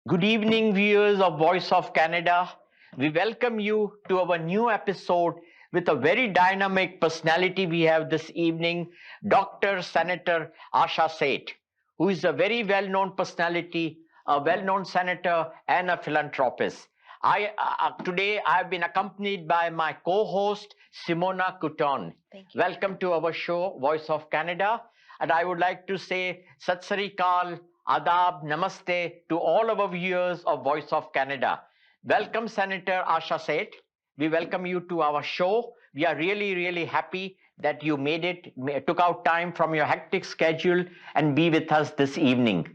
Good evening, viewers of Voice of Canada. We welcome you to our new episode with a very dynamic personality we have this evening, Dr. Senator Asha Seth, who is a very well-known personality, a well-known senator and a philanthropist. Today I have been accompanied by my co-host, Simona Coutone. Welcome to our show, Voice of Canada. And I would like to say Sat Sri Akal, Adab, Namaste to all our viewers of Voice of Canada. Welcome, Senator Asha Seth. We welcome you to our show. We are really happy that you made it, took out time from your hectic schedule and be with us this evening.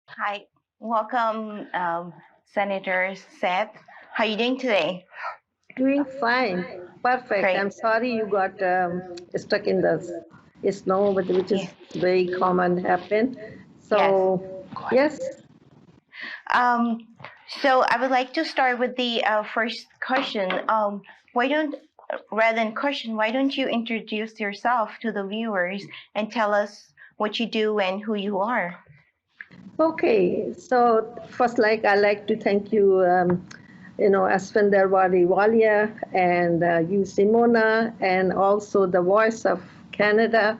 Hi, welcome, Senator Seth. How are you doing today? Doing fine. Perfect. Great. I'm sorry you got stuck in the snow, which is very common happen. So, yes. So I would like to start with the first question. Why don't you introduce yourself to the viewers and tell us what you do and who you are? Okay. So first, I like to thank you, Asphandiar Wadiwalla and you, Simona, and also the Voice of Canada.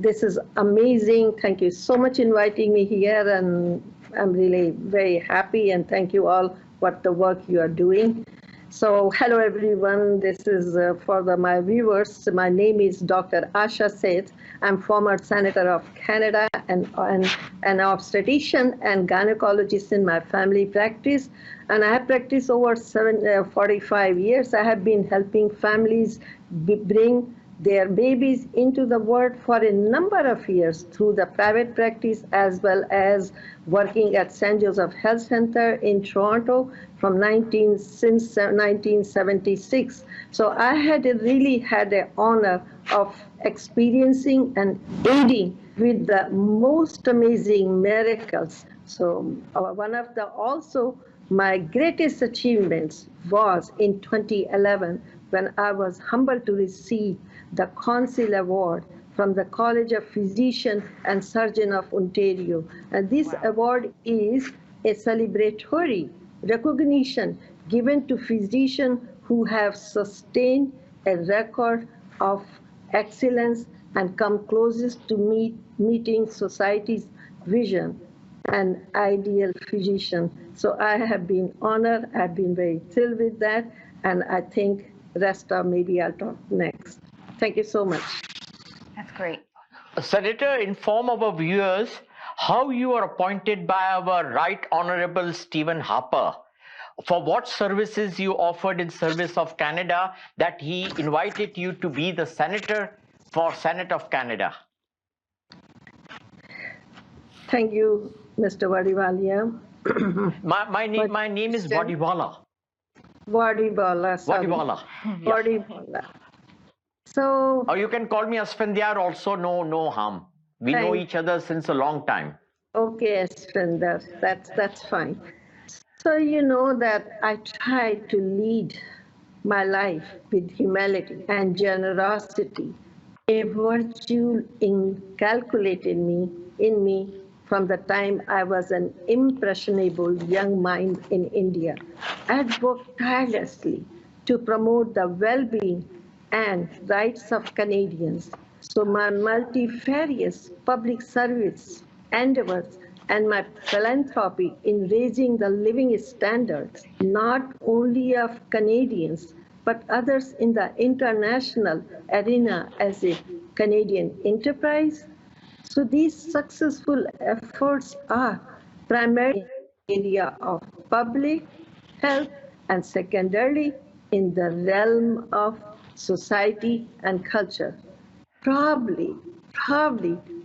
This is amazing. Thank you so much inviting me here, and I'm really very happy, and thank you all for the work you are doing. So hello everyone, this is for my viewers. My name is Dr. Asha Seth. I'm former Senator of Canada and an obstetrician and gynecologist in my family practice. And I have practiced over 45 years. I have been helping families bring their babies into the world for a number of years through the private practice as well as working at St. Joseph Health Center in Toronto since 1976. So I really had the honor of experiencing and aiding with the most amazing miracles. So one of my greatest achievements was in 2011 when I was humbled to receive the Council Award from the College of Physicians and Surgeons of Ontario. And this award is a celebratory recognition given to physicians who have sustained a record of excellence and come closest to meeting society's vision an ideal physician. So I have been honored, I've been very thrilled with that, and I think rest of maybe I'll talk next. Thank you so much. That's great. Senator, inform our viewers how you are appointed by our Right Honorable Stephen Harper. For what services you offered in service of Canada that he invited you to be the Senator for Senate of Canada. Thank you, Mr. Wadiwalla. my name is Wadiwalla. Wadiwalla. Wadiwalla. Wadiwalla. So. Or you can call me Asphandiar also, no harm. We know each other since a long time. Okay, Asphandiar, that's fine. So you know that I try to lead my life with humility and generosity, a virtue inculcated in me from the time I was an impressionable young mind in India. I had worked tirelessly to promote the well-being and rights of Canadians. So my multifarious public service endeavors and my philanthropy in raising the living standards, not only of Canadians, but others in the international arena as a Canadian enterprise. So these successful efforts are primarily in the area of public health and secondarily in the realm of society and culture. Probably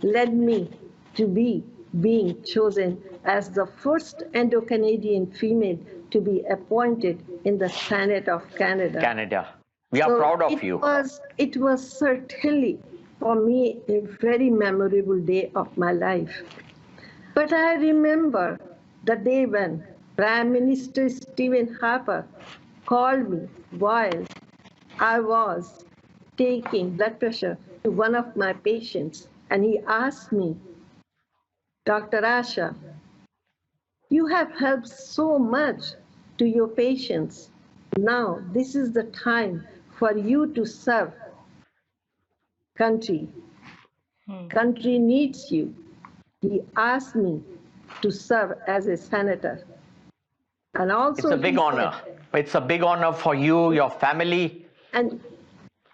led me to being chosen as the first Indo-Canadian female to be appointed in the Senate of Canada. We are proud of you. It was certainly for me a very memorable day of my life. But I remember the day when Prime Minister Stephen Harper called me while I was taking blood pressure to one of my patients, and he asked me, Dr. Asha, you have helped so much to your patients. Now, this is the time for you to serve country. Country needs you. He asked me to serve as a senator. And It's also a big he honor. said, It's a big honor for you, your family. and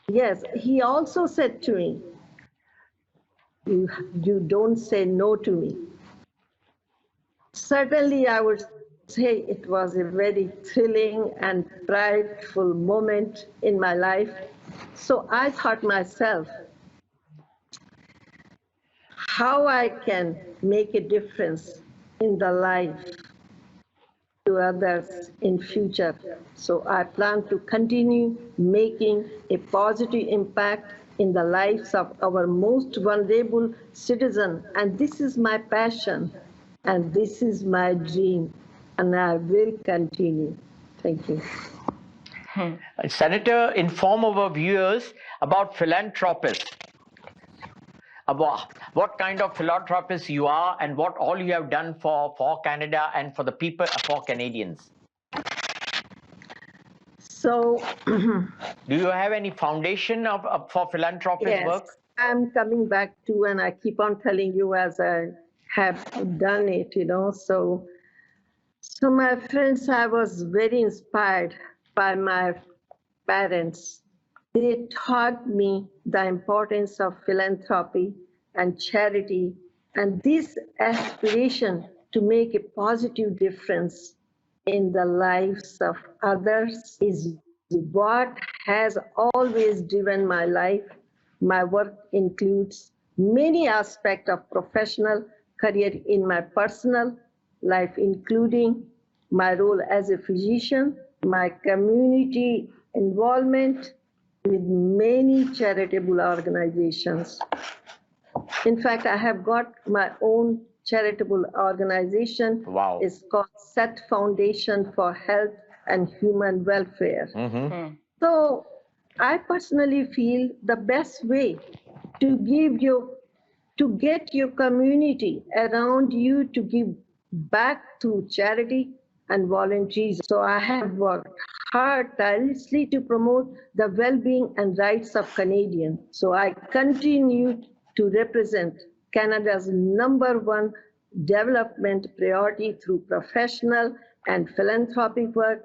yes, he also said to me, you don't say no to me. Certainly, I would say it was a very thrilling and prideful moment in my life. So I thought myself, how I can make a difference in the life to others in future. So I plan to continue making a positive impact in the lives of our most vulnerable citizens. And this is my passion, and this is my dream, and I will continue. Thank you. Senator, inform our viewers about philanthropists, about what kind of philanthropist you are and what all you have done for Canada and for the people, for Canadians. So, Do you have any foundation for philanthropist yes, work? I'm coming back to, and I keep on telling you as I have done it, So my friends, I was very inspired by my parents. They taught me the importance of philanthropy and charity, and this aspiration to make a positive difference in the lives of others is what has always driven my life. My work includes many aspects of professional career in my personal life, including my role as a physician, my community involvement with many charitable organizations. In fact, I have got my own charitable organization. Wow. It's called Seth Foundation for Health and Human Welfare. So I personally feel the best way to get your community around you to give back to charity and volunteers. So I have worked hard tirelessly to promote the well-being and rights of Canadians. So I continue to represent Canada's #1 development priority through professional and philanthropic work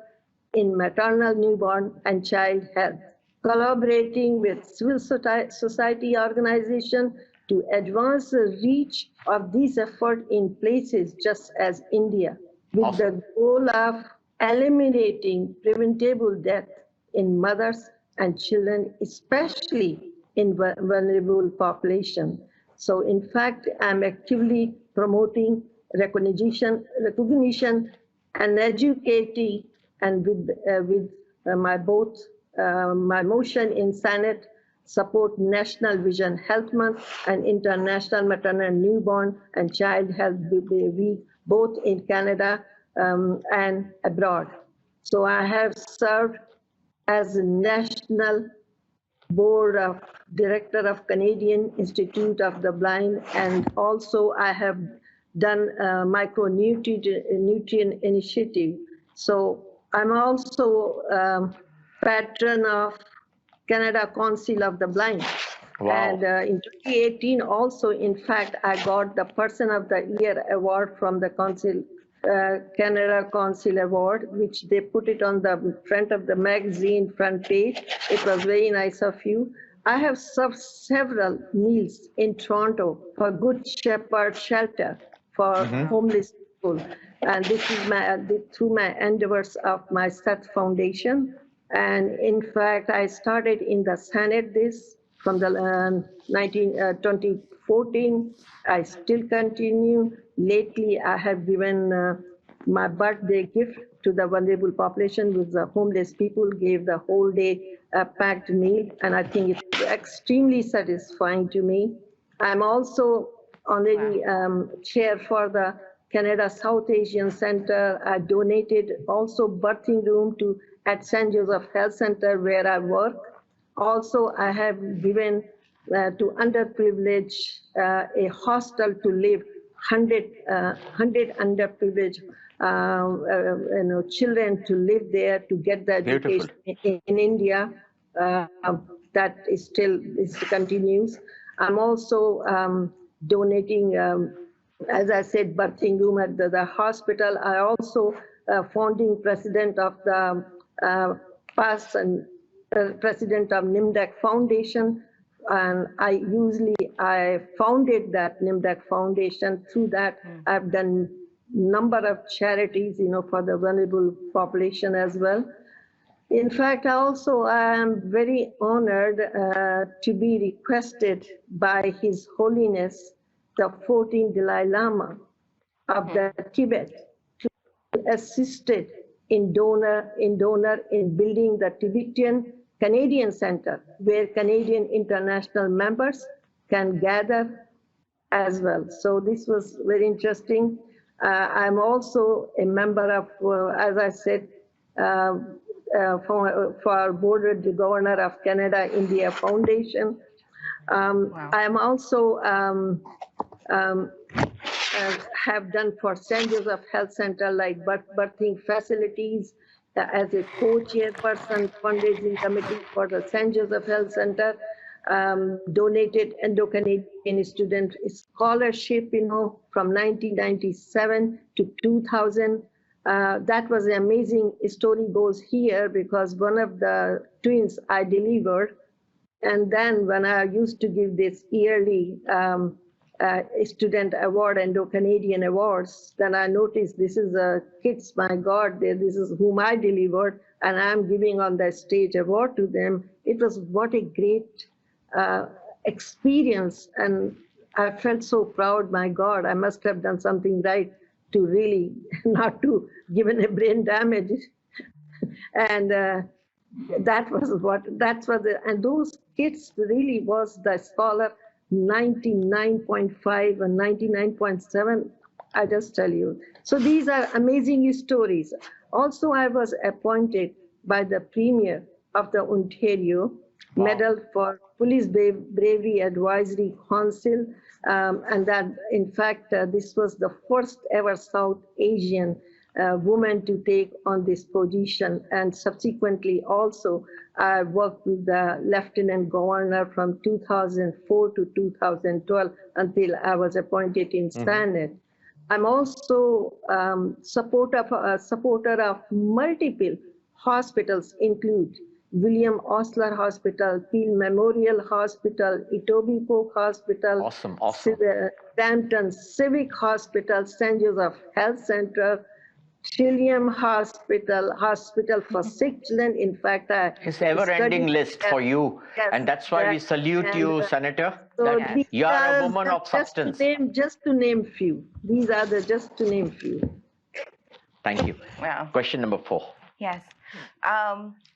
in maternal, newborn, and child health, collaborating with civil society organizations to advance the reach of these efforts in places just as India, with the goal of eliminating preventable death in mothers and children, especially in vulnerable population. So in fact, I'm actively promoting recognition and educating, and with my motion in Senate support National Vision Health Month and International Maternal, Newborn, and Child Health Week, both in Canada and abroad. So I have served as a national board of director of Canadian Institute of the Blind, and also I have done micronutrient initiative. So I'm also patron of Canada Council of the Blind. Wow. And in 2018 also, in fact, I got the Person of the Year award from the Council, Canada Council Award, which they put it on the front of the magazine front page. It was very nice of you. I have served several meals in Toronto for Good Shepherd Shelter for homeless people. And this is through my endeavors of my Seth Foundation. And in fact, I started in the Senate this from the 2014. I still continue. Lately, I have given my birthday gift to the vulnerable population with the homeless people, gave the whole day packed meal, and I think it's extremely satisfying to me. I'm also honorary chair for the Canada South Asian Center. I donated also birthing room at St. Joseph Health Center where I work. Also, I have given to underprivileged a hostel to live 100 underprivileged children to live there to get the Beautiful. education in India. Uh, that is still continues. I'm also donating, as I said, birthing room at the hospital. I also founding president of the past and president of NIMDAC Foundation, and I founded that NIMDAC Foundation. Through that, I've done number of charities, for the vulnerable population as well. In fact, also I am very honored to be requested by His Holiness, the 14th Dalai Lama of the Tibet, to assist in building the Tibetan Canadian Center, where Canadian international members can gather as well. So this was very interesting. I'm also a member of, as I said, for Board of the Governor of Canada India Foundation. Wow. I am also have done for St. Joseph Health Center, like birthing facilities, as a co-chairperson, fundraising committee for the St. Joseph Health Center, donated Indo-Canadian student scholarship, from 1997 to 2000. That was an amazing story goes here, because one of the twins I delivered, and then when I used to give this yearly student award, Indo-Canadian awards, then I noticed this is kids, my God, this is whom I delivered, and I'm giving on the stage award to them. It was what a great experience, and I felt so proud. My God, I must have done something right to really not to given a brain damage. And that's what and those kids really was the scholar 99.5 and 99.7, I just tell you. So these are amazing stories. Also, I was appointed by the Premier of the Ontario, Wow. Medal for Police Bravery Advisory Council, and that, in fact, this was the first ever South Asian woman to take on this position. And subsequently also, I worked with the Lieutenant Governor from 2004 to 2012 until I was appointed in Senate. I'm also supporter of multiple hospitals, include William Osler Hospital, Peel Memorial Hospital, Etobicoke Hospital, Awesome. Brampton Civic Hospital, St. Joseph Health Center, Trillium Hospital for sick children. In fact, It's an ever-ending list for you, Yes, and that's why we salute you, Senator. So That these you are a are woman of substance. just to name few. These are just to name few. Thank you. Wow. Question number 4. Yes.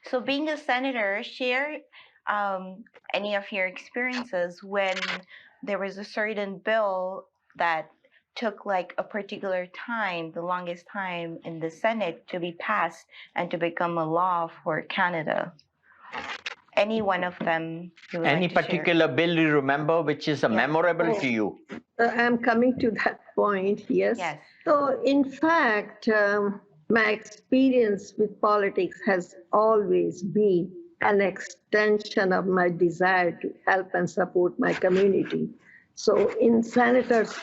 So being a senator, share any of your experiences when there was a certain bill that took like a particular time, the longest time in the Senate to be passed and to become a law for Canada. Any one of them you would Any like to particular bill you remember which is memorable to you? I'm coming to that point, yes. Yes. So in fact, my experience with politics has always been an extension of my desire to help and support my community. So in senators,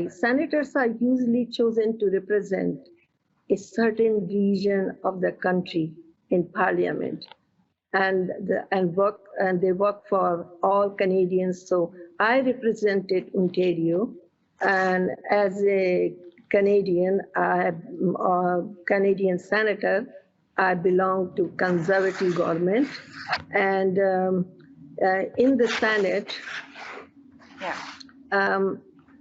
senators are usually chosen to represent a certain region of the country in parliament, and they work for all Canadians. So I represented Ontario, and as a Canadian, Canadian senator, I belong to Conservative government, and in the Senate,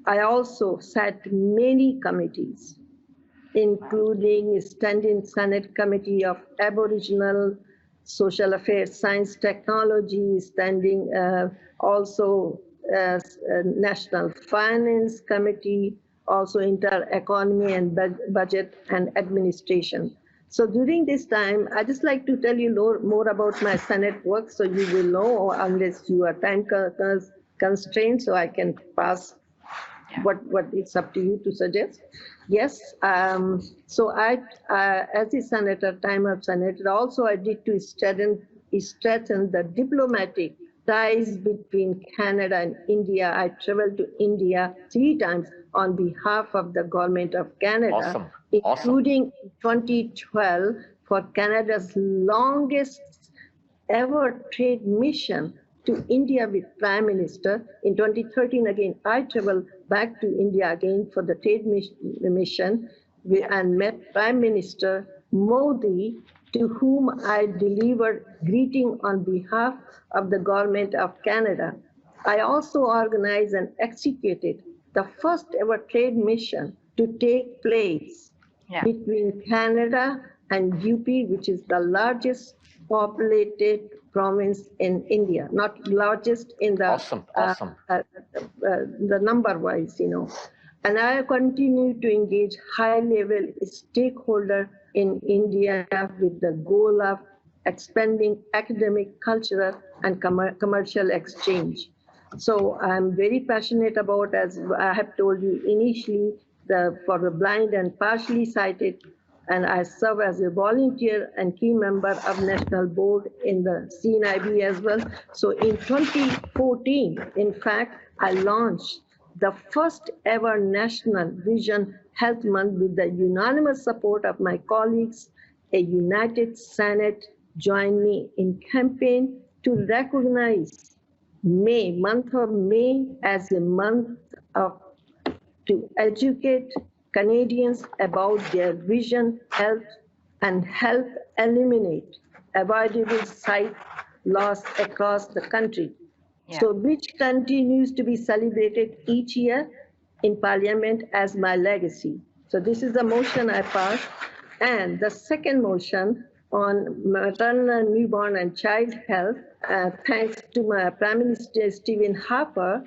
I also sat many committees, including Standing Senate Committee of Aboriginal Social Affairs, Science, Technology, standing also National Finance Committee, also Inter-Economy and Budget and Administration. So during this time, I just like to tell you more about my Senate work, so you will know, unless you are time constrained, so I can pass what it's up to you to suggest. Yes. So as a senator, time of senator, also I did to strengthen the diplomatic ties between Canada and India. I traveled to India 3 times on behalf of the government of Canada, Awesome. including 2012 for Canada's longest ever trade mission to India with Prime Minister. In 2013, again, I traveled back to India again for the trade mission and met Prime Minister Modi, to whom I delivered greeting on behalf of the government of Canada. I also organized and executed the first ever trade mission to take place between Canada and UP, which is the largest populated province in India, not largest in the Awesome. the number wise, And I continue to engage high-level stakeholder in India with the goal of expanding academic, cultural, and commercial exchange. So I'm very passionate about, as I have told you initially, for the blind and partially sighted, and I serve as a volunteer and key member of National Board in the CNIB as well. So in 2014, in fact, I launched the first ever National Vision Health Month with the unanimous support of my colleagues. A united Senate joined me in campaign to recognize month of May as a month to educate Canadians about their vision, health, and help eliminate avoidable sight loss across the country. So which continues to be celebrated each year in Parliament as my legacy. So this is the motion I passed. And the second motion on maternal, newborn, and child health, thanks to my Prime Minister Stephen Harper,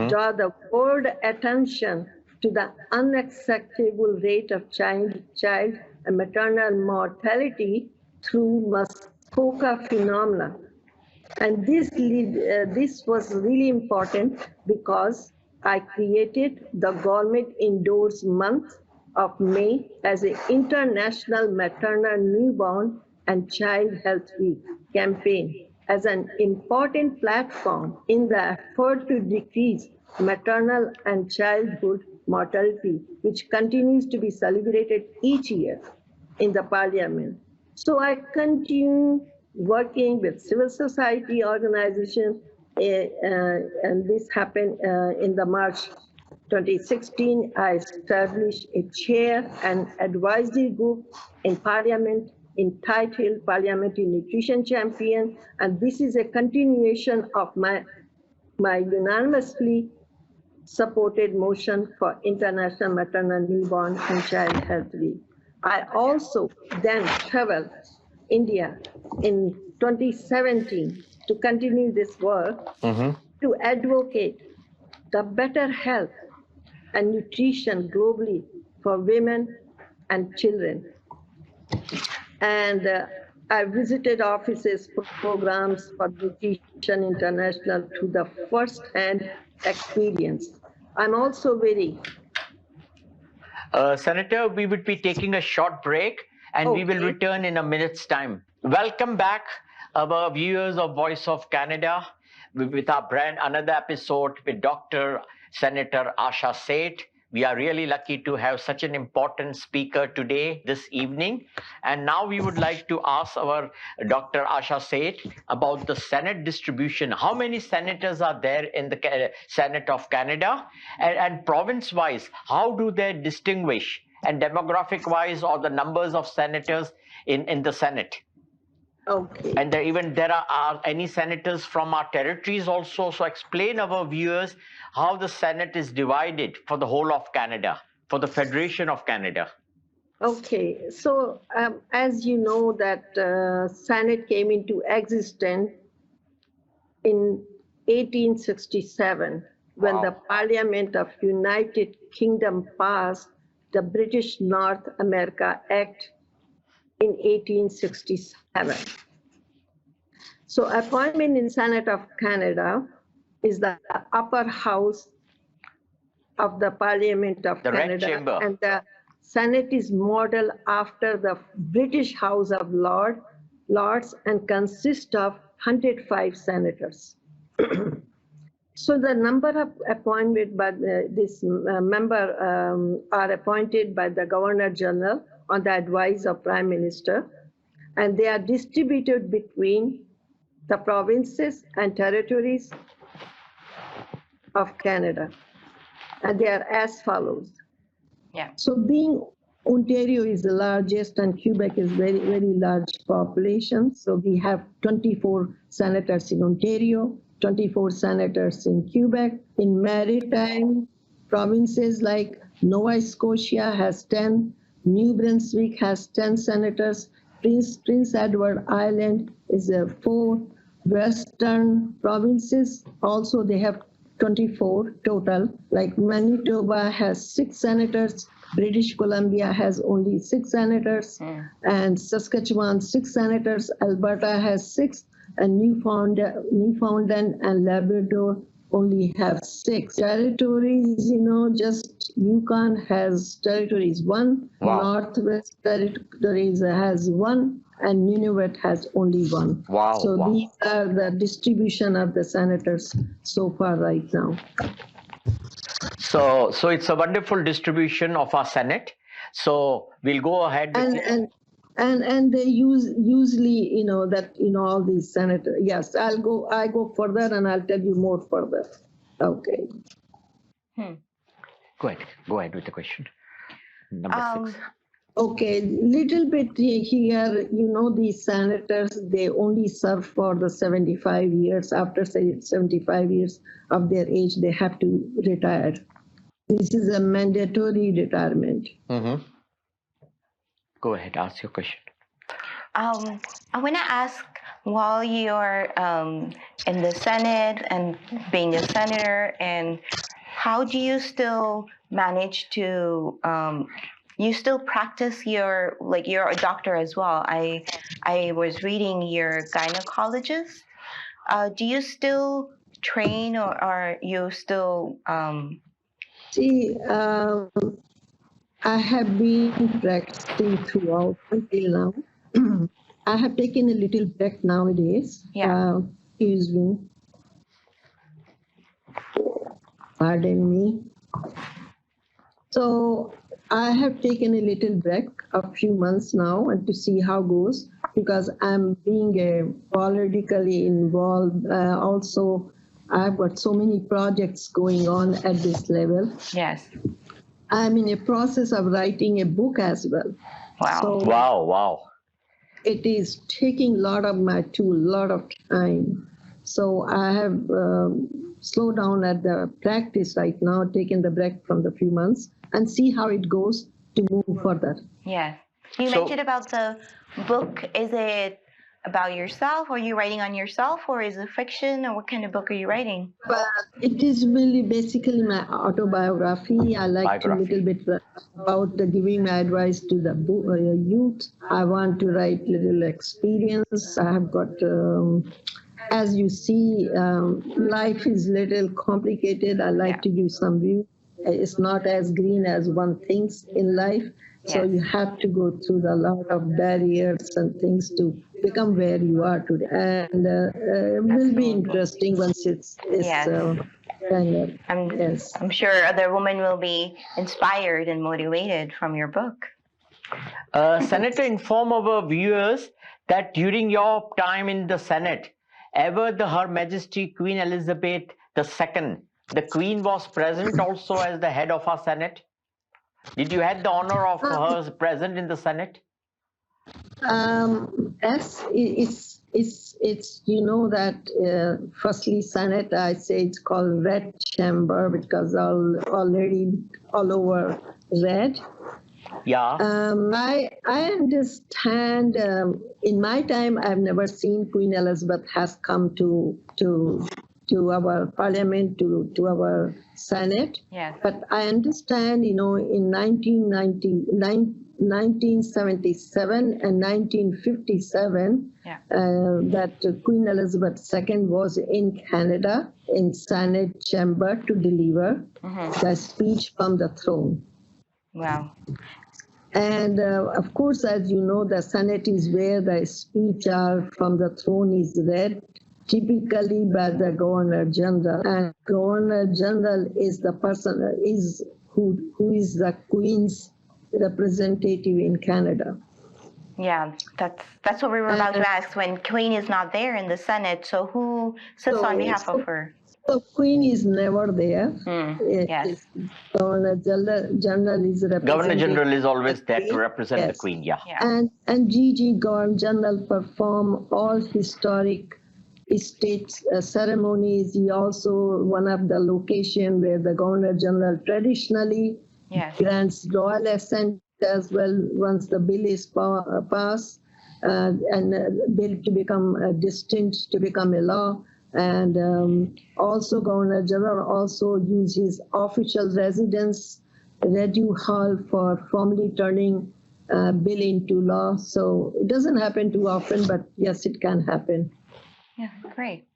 draw the world attention to the unacceptable rate of child and maternal mortality through Muskoka phenomena. And this was really important because I created the government-endorsed month of May as an International Maternal, Newborn, and Child Health Week campaign as an important platform in the effort to decrease maternal and childhood mortality, which continues to be celebrated each year in the Parliament. So I continue working with civil society organizations, and this happened in the March 2016. I established a chair and advisory group in Parliament entitled Parliamentary Nutrition Champion, and this is a continuation of my unanimously supported motion for International Maternal, Newborn, and Child Health Week. I also then traveled India in 2017 to continue this work to advocate the better health and nutrition globally for women and children. And I visited offices for programs for Nutrition International through the first-hand experience. I'm also very... Senator, we would be taking a short break and we will return in a minute's time. Welcome back, our viewers of Voice of Canada, with our another episode with Dr. Senator Asha Seth. We are really lucky to have such an important speaker today, this evening. And now we would like to ask our Dr. Asha Seth about the Senate distribution. How many senators are there in the Senate of Canada? And province-wise, how do they distinguish? And demographic-wise, or the numbers of senators in the Senate? Okay. And there are any senators from our territories also. So explain our viewers how the Senate is divided for the whole of Canada, for the Federation of Canada. Okay. So as you know that Senate came into existence in 1867 when the Parliament of United Kingdom passed the British North America Act in 1867. So appointment in Senate of Canada is the upper house of the Parliament of The Red Canada. Chamber. And the Senate is modeled after the British House of Lords and consists of 105 senators. So the number of appointed by this member are appointed by the Governor General on the advice of Prime Minister, and they are distributed between the provinces and territories of Canada, and they are as follows. Yeah. So being Ontario is the largest and Quebec is very, very large population. So we have 24 senators in Ontario, 24 senators in Quebec. In maritime provinces like Nova Scotia has 10, New Brunswick has 10 senators, Prince Edward Island is a 4, Western provinces also they have 24 total, like Manitoba has 6 senators, British Columbia has only 6 senators, and Saskatchewan 6 senators, Alberta has 6, and Newfoundland and Labrador only have 6. Territories, just Yukon has territories 1, Wow. Northwest Territories has 1, and Nunavut has only 1. Wow, So wow. these are the distribution of the senators so far right now. So it's a wonderful distribution of our Senate. So we'll go ahead with And they usually that all these senators. Yes, I go further and I'll tell you more further. Okay. Go ahead with the question. Number 6. Okay, little bit here, these senators, they only serve for the 75 years. After 75 years of their age, they have to retire. This is a mandatory retirement. Mm-hmm. Go ahead, ask your question. I want to ask, while you're in the Senate and being a senator, and how do you still manage to you still practice you're a doctor as well. I was reading you're a gynecologist. Do you still train, or are you still See, I have been practicing throughout until now. I have taken a little break nowadays. Yeah. Excuse me. Pardon me. So I have taken a little break, a few months now, and to see how it goes, because I'm being politically involved. Also, I've got so many projects going on at this level. Yes. I'm in a process of writing a book as well. Wow. So Wow. it is taking a lot of time. So I have slowed down at the practice right now, taken the break from the few months, and see how it goes to move further. Yes. You mentioned about the book. Is it about yourself? Are you writing on yourself, or is it fiction, or what kind of book are you writing? But it is really basically my autobiography. I like to little bit about giving my advice to the youth. I want to write little experience. I have got, as you see, life is little complicated. I like to give some view. It's not as green as one thinks in life. So you have to go through a lot of barriers and things to become where you are today. And it will be interesting once it's kind of, I'm sure other women will be inspired and motivated from your book. Senator, inform our viewers that during your time in the Senate, ever Her Majesty Queen Elizabeth II, the Queen, was present also as the head of our Senate. Did you have the honor of her present in the Senate? Yes, it's that firstly Senate, I say it's called Red Chamber because already all over red. Yeah. I understand. In my time, I've never seen Queen Elizabeth has come to our Parliament, to our Senate. Yes. But I understand, in 1977 and 1957 Yeah. that Queen Elizabeth II was in Canada in Senate chamber to deliver the speech from the throne. Wow. And of course, as you know, the Senate is where the speech from the throne is read, typically by the Governor General. And Governor General is the person who is the Queen's representative in Canada. Yeah, that's what we were about to ask. When Queen is not there in the Senate, so who sits on behalf of her? The Queen is never there. Yes. Governor General is representing. Governor General is always there to represent the Queen, yeah. And Gigi Governor General perform all historic state ceremonies. He also one of the location where the Governor General traditionally grants royal assent as well once the bill is passed and bill to become distinct to become a law. And also Governor General also uses official residence, Redu Hall for formally turning bill into law. So it doesn't happen too often, but yes, it can happen. Yeah, great.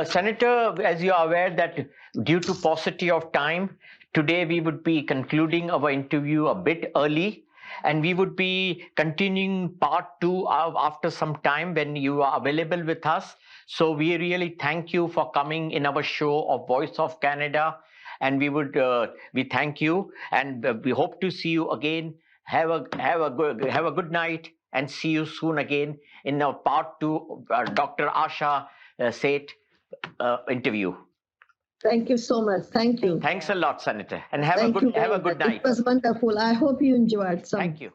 Senator, as you are aware that due to paucity of time, today we would be concluding our interview a bit early. And we would be continuing part 2 after some time when you are available with us. So we really thank you for coming in our show of Voice of Canada. And we thank you, and we hope to see you again. Have a good night, and see you soon again in our part 2 Dr. Asha Seth interview. Thank you so much. Thank you. Thanks a lot, Senator, and have a good night. It was wonderful. I hope you enjoyed. Thank you.